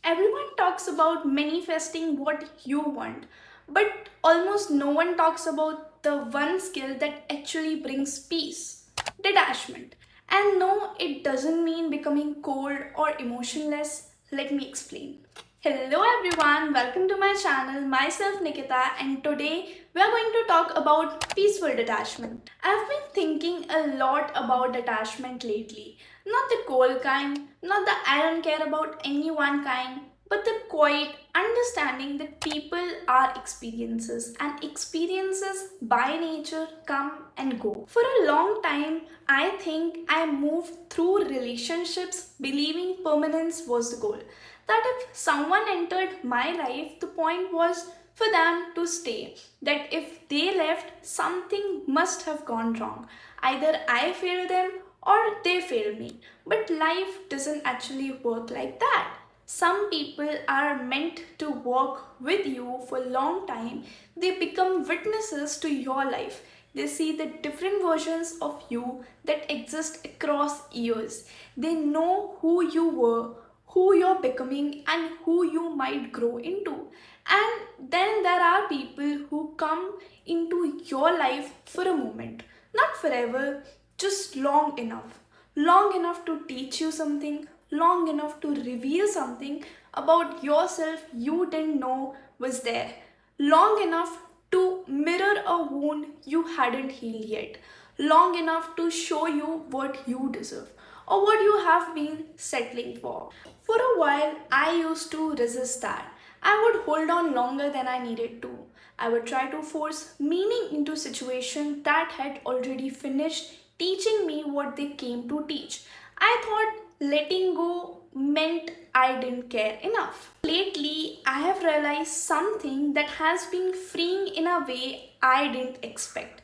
Everyone talks about manifesting what you want, but almost no one talks about the one skill that actually brings peace: detachment. And no, it doesn't mean becoming cold or emotionless. Let me explain. Hello everyone, welcome to my channel. Myself Nikita, and today we are going to talk about peaceful detachment. I've been thinking a lot about detachment lately. Not the cold kind, not the I don't care about anyone kind, but the quiet understanding that people are experiences, and experiences by nature come and go. For a long time, I think I moved through relationships believing permanence was the goal. That if someone entered my life, the point was for them to stay. That if they left, something must have gone wrong. Either I failed them or they failed me. But life doesn't actually work like that. Some people are meant to work with you for a long time. They become witnesses to your life. They see the different versions of you that exist across years. They know who you were, who you're becoming, and who you might grow into. And then there are people who come into your life for a moment, not forever, just long enough. Long enough to teach you something, long enough to reveal something about yourself you didn't know was there, long enough to mirror a wound you hadn't healed yet, long enough to show you what you deserve or what you have been settling for. For a while, I used to resist that. I would hold on longer than I needed to. I would try to force meaning into situations that had already finished teaching me what they came to teach. I thought letting go meant I didn't care enough. Lately, I have realized something that has been freeing in a way I didn't expect.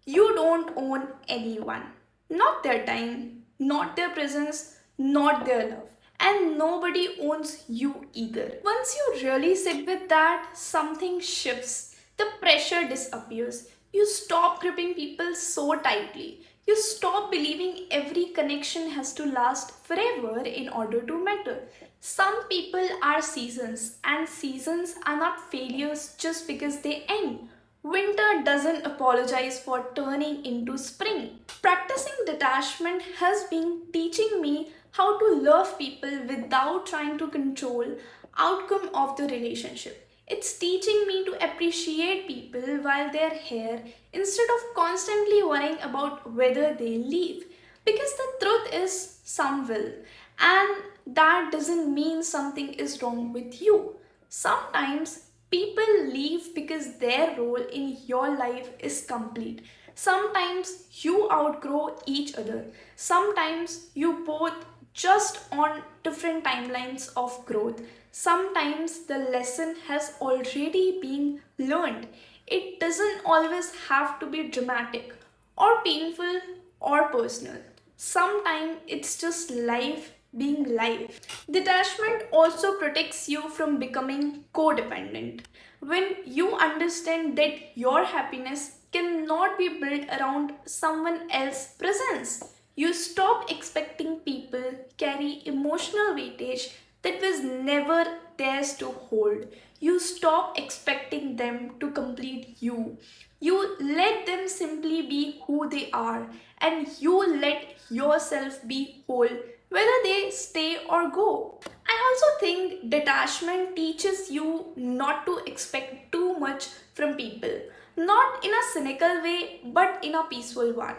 You don't own anyone, not their time, not their presence, not their love. And nobody owns you either. Once you really sit with that, something shifts. The pressure disappears. You stop gripping people so tightly. You stop believing every connection has to last forever in order to matter. Some people are seasons, and seasons are not failures just because they end. Winter doesn't apologize for turning into spring. Practicing detachment has been teaching me how to love people without trying to control outcome of the relationship. It's teaching me to appreciate people while they're here instead of constantly worrying about whether they leave. Because the truth is, some will. And that doesn't mean something is wrong with you. Sometimes people leave because their role in your life is complete. Sometimes you outgrow each other. Sometimes you both just on different timelines of growth. Sometimes the lesson has already been learned. It doesn't always have to be dramatic or painful or personal. Sometimes it's just life being life. Detachment also protects you from becoming codependent. When you understand that your happiness cannot be built around someone else's presence, you stop expecting people carry emotional weightage that was never theirs to hold. You stop expecting them to complete you. You let them simply be who they are, and you let yourself be whole whether they stay or go. I also think detachment teaches you not to expect too much from people, not in a cynical way, but in a peaceful one.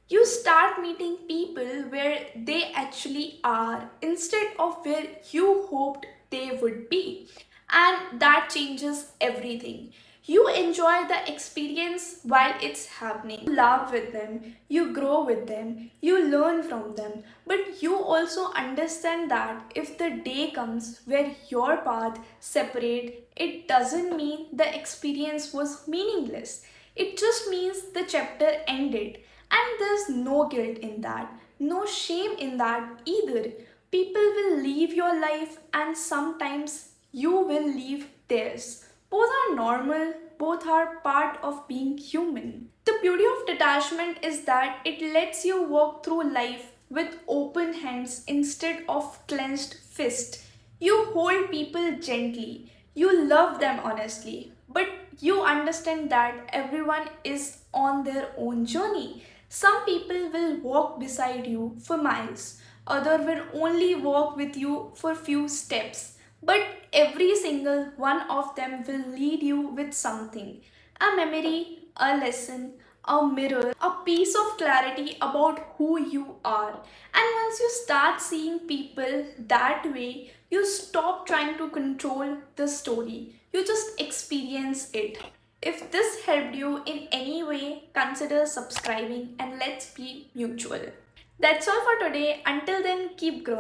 You start meeting people where they actually are instead of where you hoped they would be. And that changes everything. You enjoy the experience while it's happening. You laugh with them, you grow with them, you learn from them. But you also understand that if the day comes where your path separate, it doesn't mean the experience was meaningless. It just means the chapter ended. And there's no guilt in that, no shame in that either. People will leave your life, and sometimes you will leave theirs. Both are normal, both are part of being human. The beauty of detachment is that it lets you walk through life with open hands instead of clenched fists. You hold people gently. You love them honestly. But you understand that everyone is on their own journey. Some people will walk beside you for miles. Other will only walk with you for few steps. But every single one of them will lead you with something. A memory, a lesson, a mirror, a piece of clarity about who you are. And once you start seeing people that way, you stop trying to control the story. You just experience it. If this helped you in any way, consider subscribing and let's be mutual. That's all for today. Until then, keep growing.